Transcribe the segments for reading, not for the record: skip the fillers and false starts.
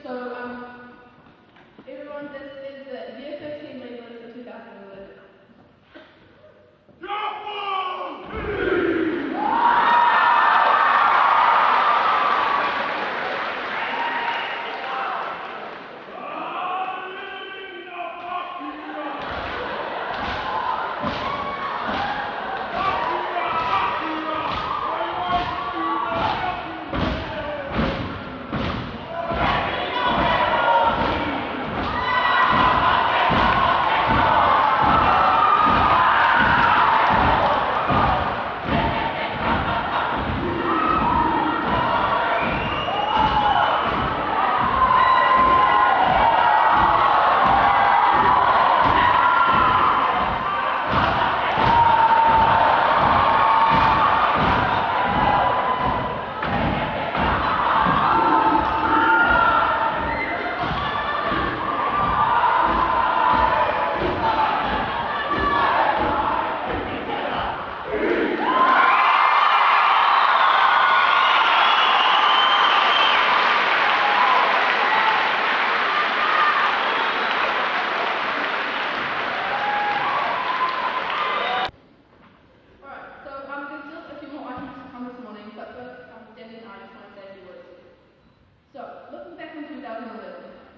So, everyone, this is the Year 13 league list for 2011.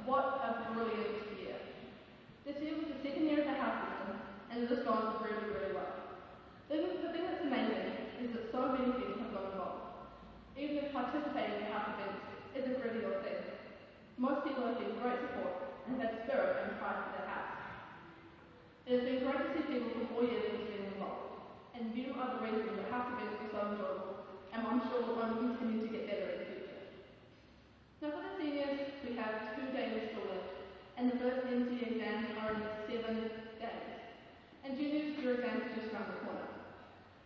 What a brilliant year. This year was the second year of the house system, and it has gone really, really well. The thing that's amazing is that so many people have got involved. Even if participating in the house events isn't really your thing, most people have given great support and have had spirit and pride for their house. It has been great to see people from all years getting involved, and due to other reasons, the house events were so enjoyable, and I'm sure will only continue to get better in the future. Now for the seniors, we have 2 days of school left, and the first NCE exams are in 7 days. And juniors, your exams are just around the corner.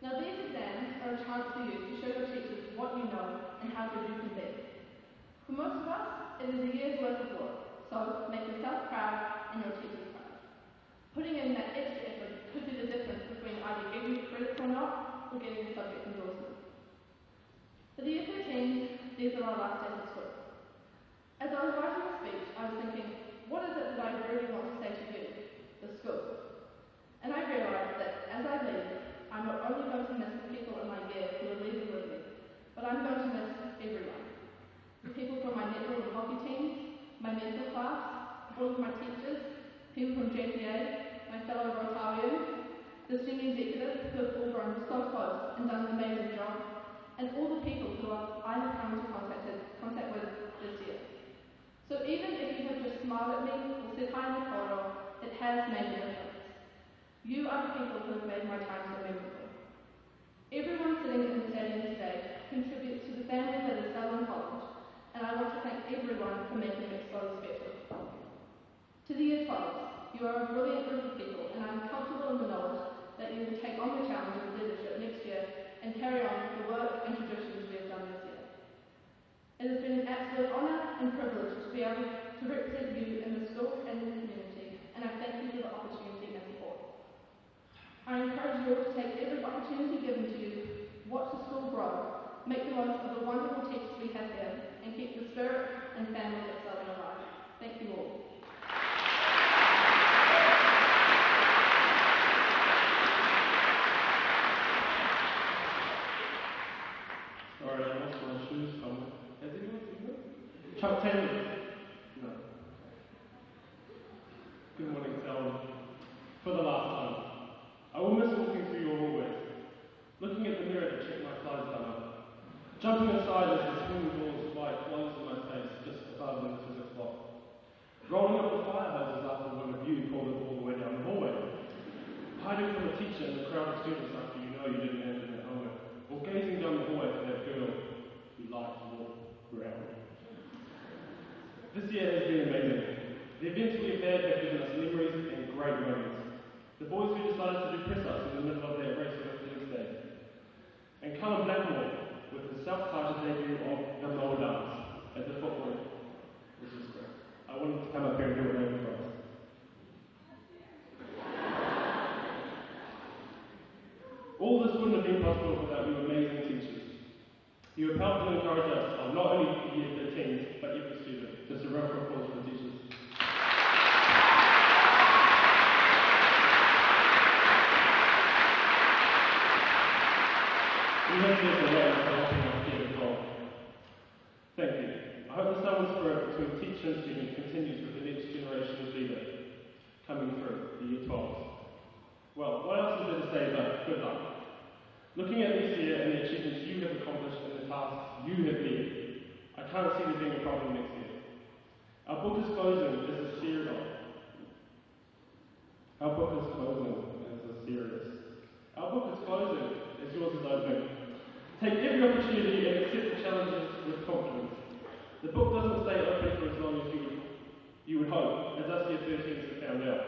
Now these exams are a chance for you to show your teachers what you know and how good you can be. For most of us, it is a year's worth of work, so make yourself proud and your teachers proud. Putting in that extra effort could be the difference between either getting credits or not, or getting a subject endorsement. For the Year 13, these are our last days of school. As I was writing the speech, I was thinking, what is it that I really want to say to you, the school? And I realised that as I leave, I'm not only going to miss the people in my year who are leaving with me, but I'm going to miss everyone. The people from my netball and hockey teams, my mental class, all of my teachers, people from JPA, my fellow Rotarians, the senior executives who have all grown so close and done an amazing job, and all the people who I have come into contact with this year. So even if you have just smiled at me or said hi in the corridor, it has made a difference. You are the people who have made my time so memorable. Everyone sitting in the stadium today contributes to the family that is Selwyn College, and I want to thank everyone for making it so special. To the Year 12s, you are a brilliant group of people, and I'm comfortable in the knowledge that you will take on the challenge of leadership next year and carry on the work and traditions we have done this year. It has been an absolute honour and privilege to be able to represent you in the school and in the community, and I thank you for the opportunity and support. I encourage you all to take every opportunity given to you, watch the school grow, make the most of the wonderful teachers we have here, and keep the spirit and family at Selwyn alive. Thank you all. Alright, I lost my shoes somewhere. Has anyone seen them? Chuck Taylor? No. Good morning, Selwyn. For the last time, I will miss walking through your hallways, looking at the mirror to check my size down, jumping aside as the swimming pool's light flows in my face just above the physics block, rolling up the fire hoses after one of you pulled it all the way down the hallway, hiding from a teacher in the crowd of students after you know you didn't hand in their homework, or gazing down the hallway for that girl who liked to walk around. This year has been amazing. The events we have had have given us memories and great moments. The boys who decided to do press-ups in the middle of their race on Thursday. And Callum Blackmore with his self-titled debut of the Mower Dance at the football. This is great. I wanted to come up here and do it over for us. All this wouldn't have been possible without you amazing teachers. You have helped to encourage us, not only year 13s, but every student, to survive tradition continues with the next generation of leader coming through, the year 12s. Well, what else is there to say but good luck? Looking at this year and the achievements you have accomplished and the tasks you have led, I can't see there being a problem next year. Our book is closing as a series. Our book is closing as a series. Our book is closing as yours is opening. Take every opportunity and accept the challenges with confidence. The book doesn't stay open for as long as you would hope, as us year 13s have found out.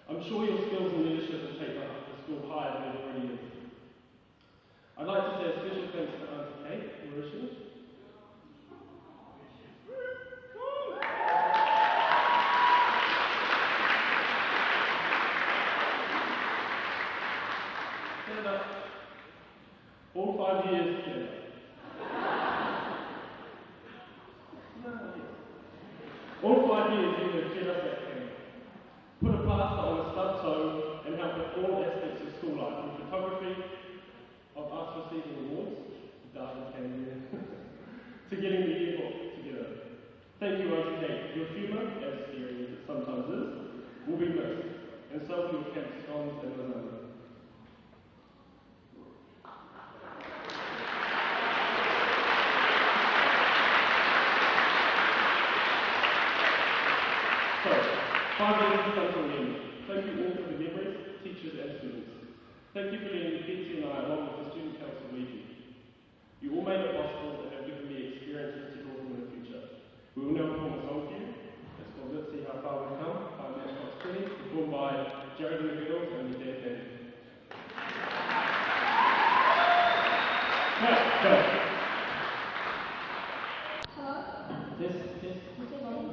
I'm sure your skills and leadership will take the school higher than it already is. I'd like to say a special thanks to Auntie Kate. Where is she? Stand up. All 5 years together. All 5 years you have set up that camera. Put a plaster on a stub toe and help with all aspects of school life, from photography, of us receiving awards, Darwin came here, to getting the yearbook together. Thank you, Auntie Kate. Your humour, as scary as it sometimes is, will be missed, and so will your camp scones and lasagna. So, 5 years has come to an end. Thank you all for the memories, teachers and students. Thank you for letting Betsy and I, along with the student council, lead you. You all made it possible and have given me experiences to draw from in the future. We will now perform a song for you. It's called Let's See How Far We've Come by Matchbox 20, performed by Jared and the Girls and the Dead Band. Right, go. Hello? Yes. Is it on?